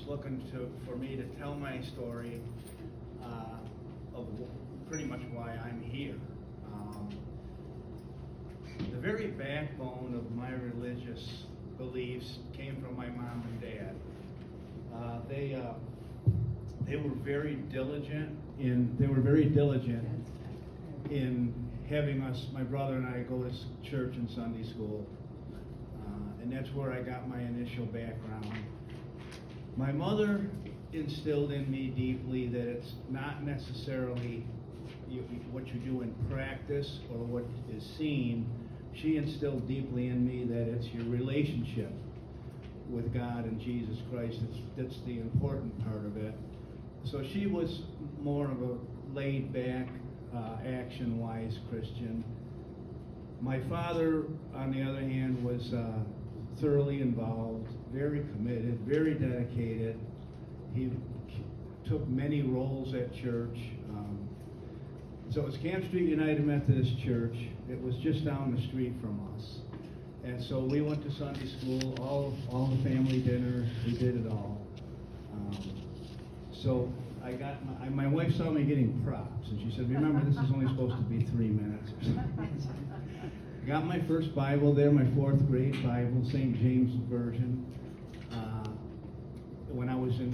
looking for me to tell my story of pretty much why I'm here. The very backbone of my religious beliefs came from my mom and dad. They were very diligent in having us, my brother and I, go to church and Sunday school, and that's where I got my initial background. My mother instilled in me deeply that it's not necessarily what you do in practice or what is seen. She instilled deeply in me that it's your relationship with God and Jesus Christ that's the important part of it. So she was more of a laid-back, action-wise Christian. My father, on the other hand, was thoroughly involved, very committed, very dedicated. He took many roles at church. So it was Camp Street United Methodist Church. It was just down the street from us. And so we went to Sunday school, all the family dinners, we did it all. So I got my wife saw me getting props, and she said, remember, this is only supposed to be 3 minutes or something. I got my first Bible there, my 4th grade Bible, St. James Version. When I was in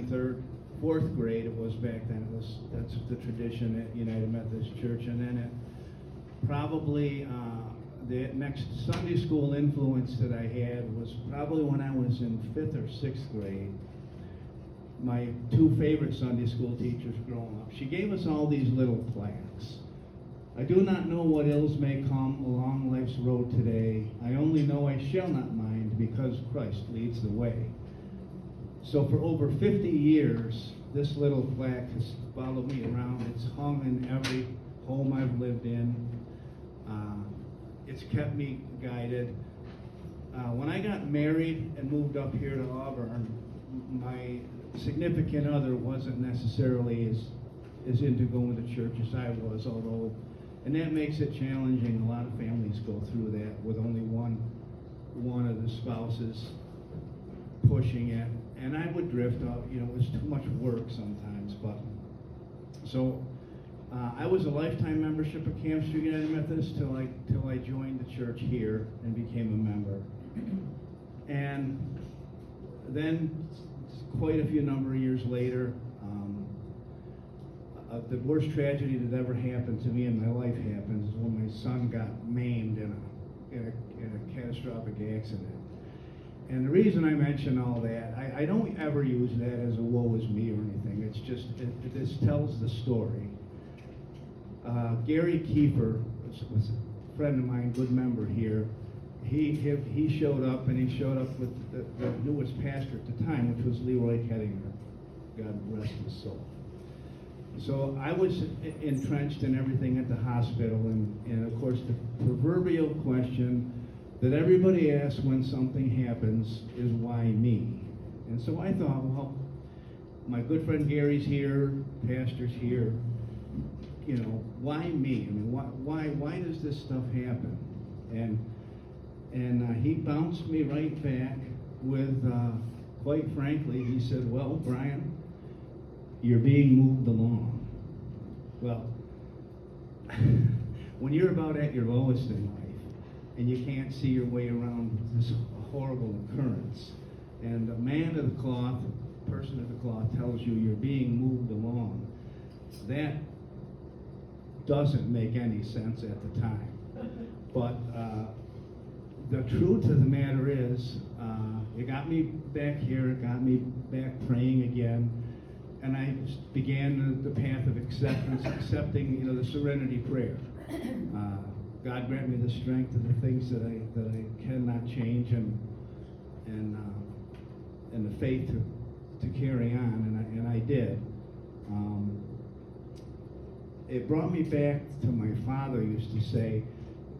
4th grade, it was back then, that's the tradition at United Methodist Church. And then it probably, the next Sunday school influence that I had was probably when I was in 5th or 6th grade. My 2 favorite Sunday school teachers growing up, she gave us all these little plaques. I do not know what ills may come along life's road today. I only know I shall not mind because Christ leads the way. So for over 50 years, this little plaque has followed me around. It's hung in every home I've lived in. It's kept me guided. When I got married and moved up here to Auburn, my significant other wasn't necessarily as into going to church as I was, and that makes it challenging. A lot of families go through that with only one of the spouses pushing it, and I would drift off. It was too much work sometimes, but so I was a lifetime membership of Camp Street United Methodist till I joined the church here and became a member, and then quite a few number of years later, the worst tragedy that ever happened to me in my life happened is when my son got maimed in a catastrophic accident. And the reason I mention all that, I don't ever use that as a woe is me or anything. It's just, this tells the story. Gary Kiefer was a friend of mine, good member here. He showed up, and he showed up with the newest pastor at the time, which was Leroy Kettinger. God rest his soul. So I was entrenched in everything at the hospital, and of course the proverbial question that everybody asks when something happens is, why me? And so I thought, well, my good friend Gary's here, pastor's here, why me? I mean, why does this stuff happen? And he bounced me right back with, quite frankly, he said, well, Bryan, you're being moved along. Well, when you're about at your lowest in life, and you can't see your way around this horrible occurrence, and a man of the cloth, person of the cloth, tells you you're being moved along, that doesn't make any sense at the time. But the truth of the matter is, it got me back here, it got me back praying again, and I began the path of accepting, the serenity prayer. God grant me the strength of the things that I cannot change, and the faith to carry on, and I did. It brought me back to my father used to say,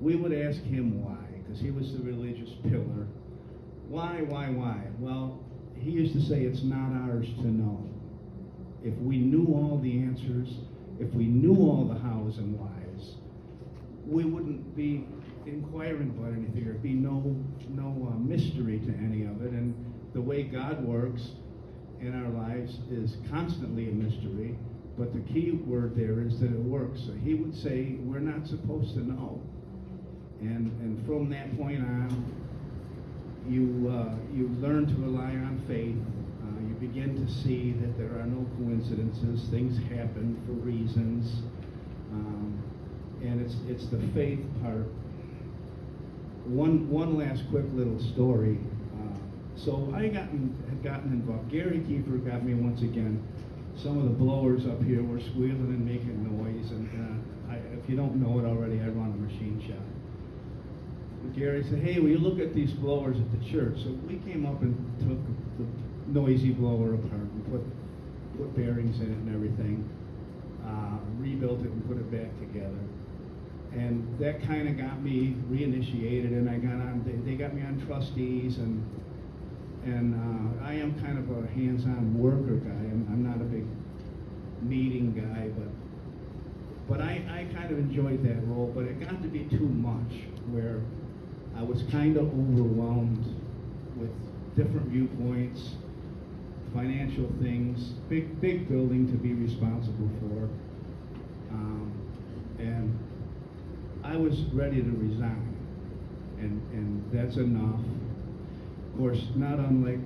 we would ask him why, because he was the religious pillar. Why? Well, he used to say it's not ours to know. If we knew all the answers, if we knew all the hows and whys, we wouldn't be inquiring about anything. There'd be no mystery to any of it. And the way God works, in our lives is constantly a mystery, but the key word there is that it works. So he would say, we're not supposed to know. And from that point on, you learn to rely on faith. You begin to see that there are no coincidences. Things happen for reasons. And it's the faith part. One last quick little story. So I had gotten involved. Gary Kiefer got me once again. Some of the blowers up here were squealing and making noise. And if you don't know it already, I run a machine shop. And Gary said, hey, will you look at these blowers at the church? So we came up and took the noisy blower apart and put bearings in it and everything. Rebuilt it and put it back together. And that kind of got me reinitiated, and I got on. They got me on trustees, and I am kind of a hands-on worker guy. I'm not a big meeting guy, but I kind of enjoyed that role. But it got to be too much, where I was kind of overwhelmed with different viewpoints, financial things, big building to be responsible for, and I was ready to resign, and that's enough. Of course, not unlike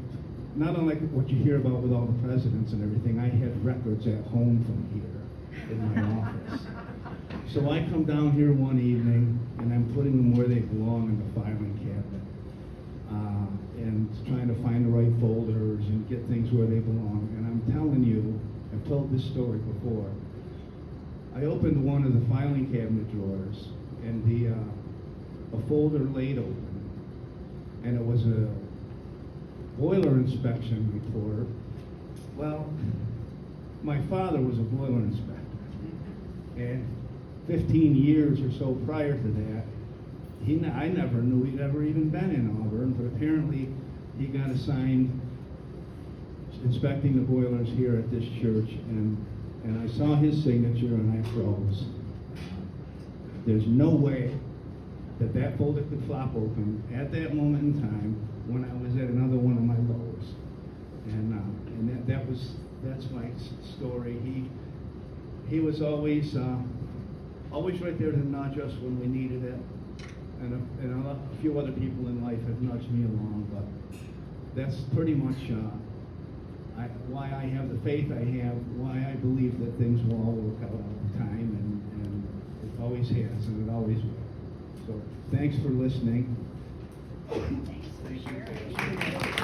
what you hear about with all the presidents and everything, I had records at home from here in my office. So I come down here one evening, and I'm putting them where they belong in the filing cabinet, and trying to find the right folders and get things where they belong. And I'm telling you, I've told this story before. I opened one of the filing cabinet drawers, and a folder laid open, and it was a boiler inspection report. Well, my father was a boiler inspector, and 15 years or so prior to that, I never knew he'd ever even been in Auburn, but apparently he got assigned inspecting the boilers here at this church, and I saw his signature and I froze. There's no way that folder could flop open at that moment in time when I was at another one of my lows. And that's my story. He was always right there to nudge us when we needed it. And a few other people in life have nudged me along, but that's pretty much why I have the faith I have, why I believe that things will all work out all the time, and it always has, and it always will. So thanks for listening. Thanks for sharing.